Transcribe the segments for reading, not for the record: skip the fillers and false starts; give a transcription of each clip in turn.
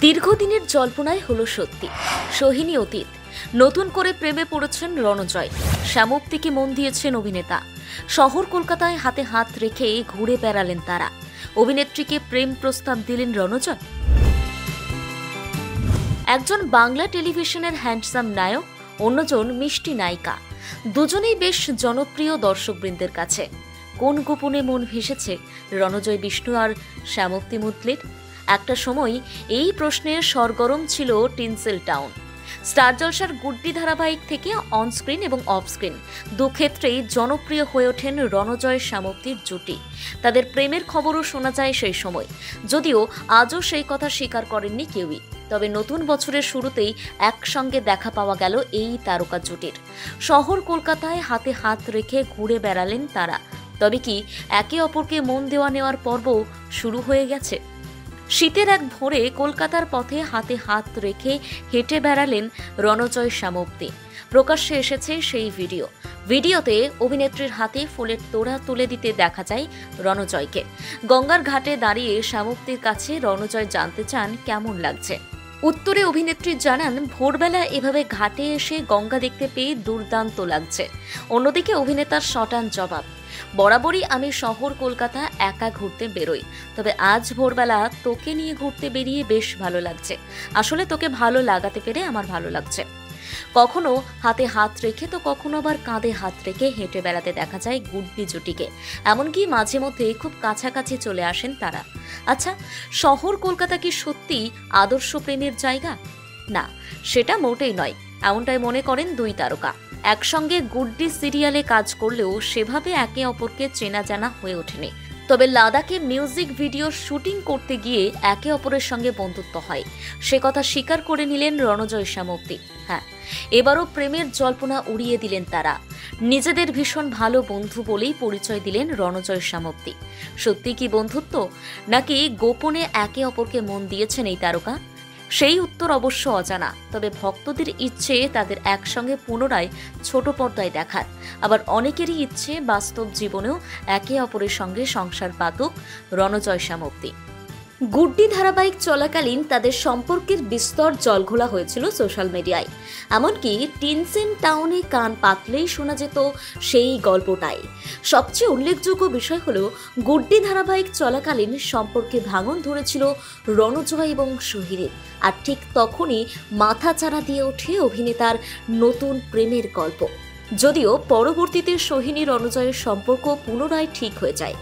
দীর্ঘদিনের জল্পনায় হলো সত্যি। সোহিনী অতীত, নতুন করে প্রেমে পড়েছেন রণজয়। শ্যামপ্তিকে মন দিয়েছেন অভিনেতা। শহর কলকাতায় হাতে হাত রেখে ঘুরে বেড়ালেন তারা। অভিনেত্রীকে প্রেম প্রস্তাব দিলেন রণজয়। একজন বাংলা টেলিভিশনের হ্যান্ডসাম নায়ক, অন্যজন মিষ্টি নায়িকা। দুজনেই বেশ জনপ্রিয় দর্শকবৃন্দের কাছে। কোন গোপনে মন ভেসেছে রণজয় বিষ্ণু আর শ্যামপ্তি মুদলির? একটা সময় এই প্রশ্নের সরগরম ছিল টিনসেল টাউন। স্টার জলসার গুড্ডি ধারাবাহিক থেকে অনস্ক্রিন এবং অফস্ক্রিন দুক্ষেত্রেই জনপ্রিয় হয়ে ওঠেন রণজয় শ্যামপ্তির জুটি। তাদের প্রেমের খবরও শোনা যায় সেই সময়, যদিও আজও সেই কথা স্বীকার করেননি কেউই। তবে নতুন বছরের শুরুতেই একসঙ্গে দেখা পাওয়া গেল এই তারকা জুটির। শহর কলকাতায় হাতে হাত রেখে ঘুরে বেড়ালেন তারা। তবে কি একে অপরকে মন দেওয়া নেওয়ার পর্ব শুরু হয়ে গেছে? শীতের এক ভোরে কলকাতার পথে হাতে হাত রেখে হেঁটে বেড়ালেন রণজয় শ্যামপ্তি। প্রকাশ্যে এসেছে সেই ভিডিওতে অভিনেত্রীর হাতে ফুলের তোড়া তুলে দিতে দেখা যায় রণজয়কে। গঙ্গার ঘাটে দাঁড়িয়ে শ্যামপ্তির কাছে রণজয় জানতে চান কেমন লাগছে। উত্তরে অভিনেত্রী জানান, ভোরবেলা এভাবে ঘাটে এসে গঙ্গা দেখতে পেয়ে দুর্দান্ত লাগছে। অন্যদিকে অভিনেতার শটান জবাব, বরাবরই আমি শহর কলকাতা একা ঘুরতে বেরোই, তবে আজ ভোরবেলা তোকে নিয়ে ঘুরতে বেরিয়ে বেশ ভালো লাগছে। আসলে তোকে ভালো লাগাতে পেরে আমার ভালো লাগছে। কখনো হাতে হাত রেখে তো কখনো আবার কাঁধে হাত রেখে হেঁটে বেড়াতে দেখা যায় গুড্ডি জুটিকে। এমনকি মাঝে মধ্যে খুব কাছাকাছি চলে আসেন তারা। আচ্ছা, শহর কলকাতা কি সত্যি আদর্শ প্রেমের জায়গা? না, সেটা মোটেই নয়, এমনটাই মনে করেন দুই তারকা। একসঙ্গে গুড্ডি সিরিয়ালে কাজ করলেও সেভাবে একে অপরকে চেনা জানা হয়ে ওঠেনি। তবে লাদাখে মিউজিক ভিডিও শুটিং করতে গিয়ে একে অপরের সঙ্গে বন্ধুত্ব হয়, সে কথা স্বীকার করে নিলেন রণজয় শ্যামপ্তি। হ্যাঁ, এবারও প্রেমের জল্পনা উড়িয়ে দিলেন তারা। নিজেদের ভীষণ ভালো বন্ধু বলেই পরিচয় দিলেন রণজয় শ্যামপ্তি। সত্যি কি বন্ধুত্ব, নাকি গোপনে একে অপরকে মন দিয়েছেন এই তারকা? সেই উত্তর অবশ্য অজানা। তবে ভক্তদের ইচ্ছে তাদের একসঙ্গে পুনরায় ছোট পর্দায় দেখার, আবার অনেকেরই ইচ্ছে বাস্তব জীবনেও একে অপরের সঙ্গে সংসার পাতুক রণজয় শ্যামপ্তি। গুড্ডি ধারাবাহিক চলাকালীন তাদের সম্পর্কের বিস্তর জলঘোলা হয়েছিল সোশ্যাল মিডিয়ায়। এমনকি টিনসেল টাউনে কান পাতলেই শোনা যেত সেই গল্পটাই। সবচেয়ে উল্লেখযোগ্য বিষয় হলো, গুড্ডি ধারাবাহিক চলাকালীন সম্পর্কে ভাঙন ধরেছিল রণজয় এবং সোহিনীর। আর ঠিক তখনই মাথাচাড়া দিয়ে ওঠে অভিনেতার নতুন প্রেমের গল্প। যদিও পরবর্তীতে সোহিনী রণজয়ের সম্পর্ক পুনরায় ঠিক হয়ে যায়,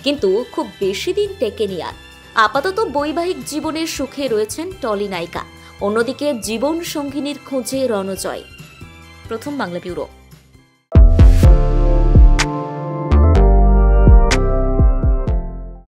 কিন্তু খুব বেশি দিন টেকেনি আর। আপাতত বৈবাহিক জীবনের সুখে রয়েছেন টলি নায়িকা, অন্যদিকে জীবন সঙ্গিনীর খোঁজে রণজয়। প্রথম বাংলা ব্যুরো।